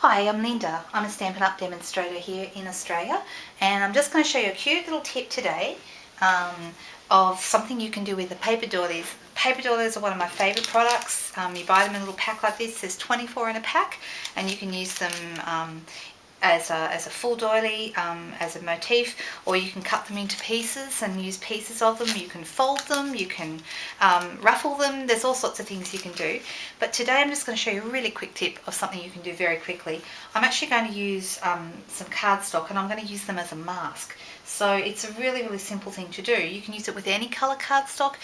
Hi, I'm Linda. I'm a Stampin' Up demonstrator here in Australia, and I'm just going to show you a cute little tip today of something you can do with the paper doilies. Paper doilies are one of my favourite products. You buy them in a little pack like this. There's 24 in a pack, and you can use them as a full doily, as a motif, or you can cut them into pieces and use pieces of them. You can fold them, you can ruffle them. There's all sorts of things you can do. But today I'm just going to show you a really quick tip of something you can do very quickly. I'm actually going to use some cardstock, and I'm going to use them as a mask. So it's a really, really simple thing to do. You can use it with any colour cardstock,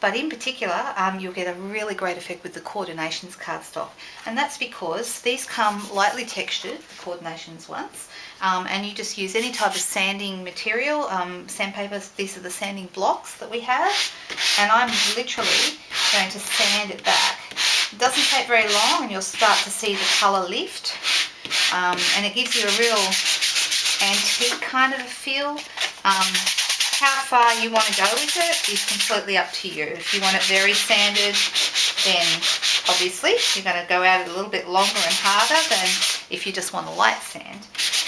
but in particular, you'll get a really great effect with the coordinations cardstock. And that's because these come lightly textured, the coordinations ones, and you just use any type of sanding material, sandpaper. These are the sanding blocks that we have, and I'm literally going to sand it back. It doesn't take very long, and you'll start to see the colour lift, and it gives you a real antique kind of a feel. How far you want to go with it is completely up to you. If you want it very sanded, then obviously you're going to go at it a little bit longer and harder than if you just want a light sand,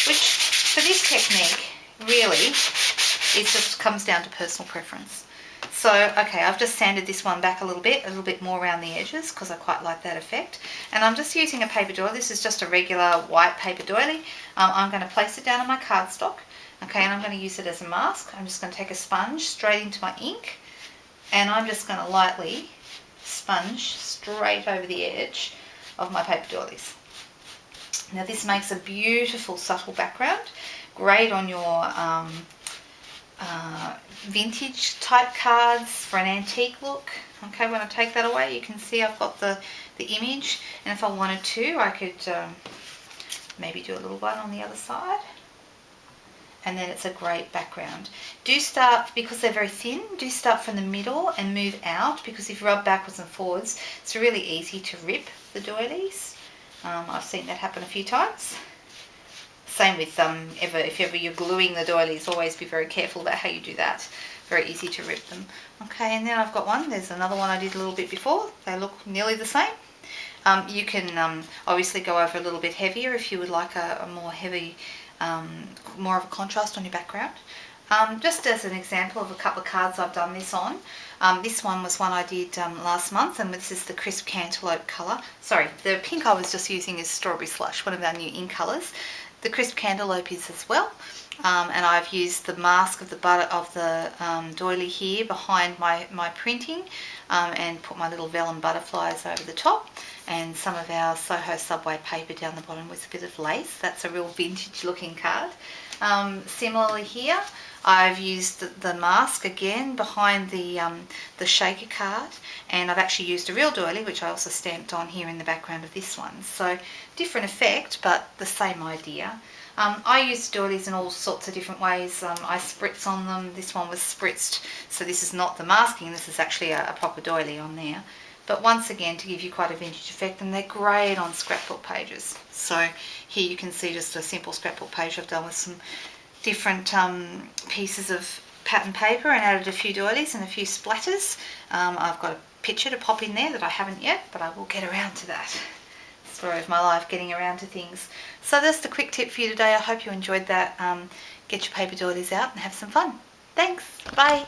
which for this technique really it just comes down to personal preference. So okay, I've just sanded this one back a little bit more around the edges because I quite like that effect, and I'm just using a paper doily. This is just a regular white paper doily. I'm going to place it down on my cardstock. Okay, and I'm going to use it as a mask. I'm just going to take a sponge straight into my ink, and I'm just going to lightly sponge straight over the edge of my paper doilies. Now this makes a beautiful subtle background, great on your vintage type cards for an antique look. Okay, when I take that away, you can see I've got the image, and if I wanted to, I could maybe do a little one on the other side. And then it's a great background. Do start, because they're very thin, do start from the middle and move out, because if you rub backwards and forwards, it's really easy to rip the doilies. I've seen that happen a few times. Same with if ever you're gluing the doilies, always be very careful about how you do that. Very easy to rip them. Okay, and then I've got one. There's another one I did a little bit before. They look nearly the same. You can obviously go over a little bit heavier if you would like a more heavy, more of a contrast on your background. Just as an example of a couple of cards I've done this on. This one was one I did last month, and this is the crisp cantaloupe colour. Sorry, the pink I was just using is strawberry slush, one of our new ink colours. The crisp cantaloupe is as well, and I've used the mask of the doily here behind my printing, and put my little vellum butterflies over the top, and some of our Soho Subway paper down the bottom with a bit of lace. That's a real vintage looking card. Similarly here, I've used the mask again behind the shaker card, and I've actually used a real doily, which I also stamped on here in the background of this one. So different effect, but the same idea. I use doilies in all sorts of different ways. I spritz on them. This one was spritzed, so this is not the masking, this is actually a proper doily on there. But once again, to give you quite a vintage effect, and they're great on scrapbook pages. So here you can see just a simple scrapbook page I've done with some different pieces of pattern paper and added a few doilies and a few splatters. I've got a picture to pop in there that I haven't yet, but I will get around to that. Story of my life, getting around to things. So that's the quick tip for you today. I hope you enjoyed that. Get your paper doilies out and have some fun. Thanks. Bye.